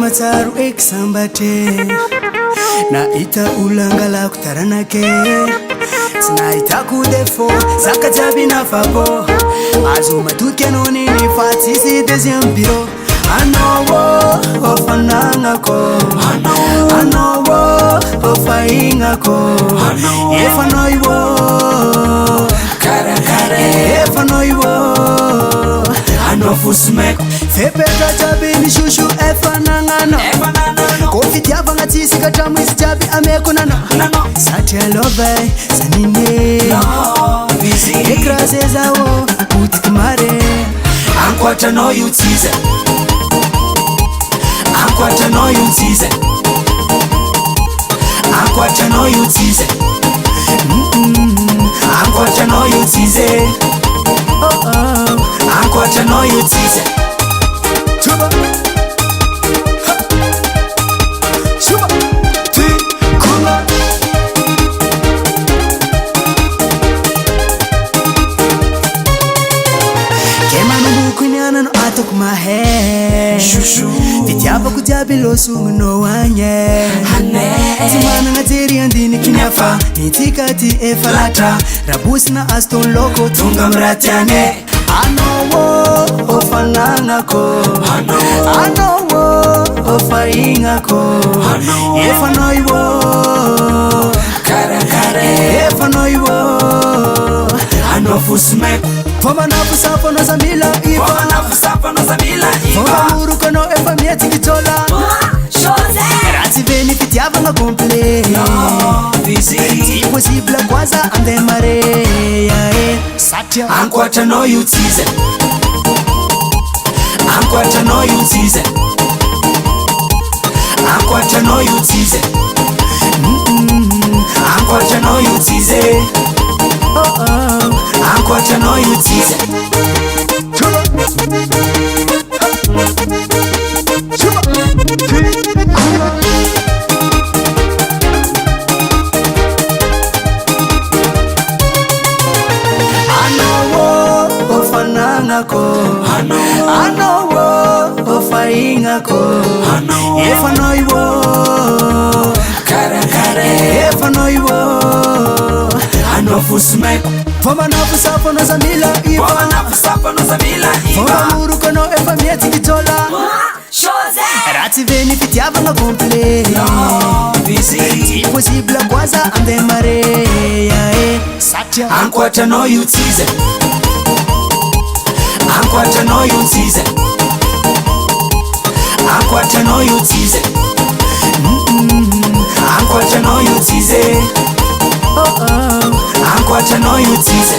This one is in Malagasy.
matsaru eksambate na ita ulangala kutaranake tsina itako defo zaka jiaby nafako azo matoky noni ny fatsisy deuxième bureau anao ofanagnako anao ofaignako efanao iwo efanao iwo anao fosomeko fepetra jiaby ny shushu efanagnano ko fitiavagna tsisy katramo izy jiaby ameko nana satria love zanine ekrase zao potiky mare ankoatranao io tsize ankoatranao io tsize ankoatranao io tsize ankoatranao io tsize ankoatranao io tsize Chuba Chuba Tikuma Kemanumbuku nyanano atoko mahe Shushu Vitiavako jiaby losugno anye Zimanana jeri andini kinyafa Nitikati efalatra Rabusina aston loko tunga mratiane Anowo ofanagnako anowo ofaignako efanao iwo efanao iwo anao fosomeko fomba nafosafanao zamila fomba morokanao efa mihetsikitsola raha tsy veny fitiavagna complet tsy possible koaza andeha mare satria ankoatranao io tsize ankoatranao io tsize ankoatranao io tsize ankoatranao io tsize ankoatranao io tsize anowo ofaignako efanao iwo efanao iwo anao fosomeko fomba nafosafanao zamila fomba morokanao efa mihetsikitsola raha tsy veny fitiavagna complet tsy possible koaza andeha mare satria ankoatranao io tsize ankoatranao io tsize ankoatranao io tsize ankoatranao io tsize ankoatranao io tsize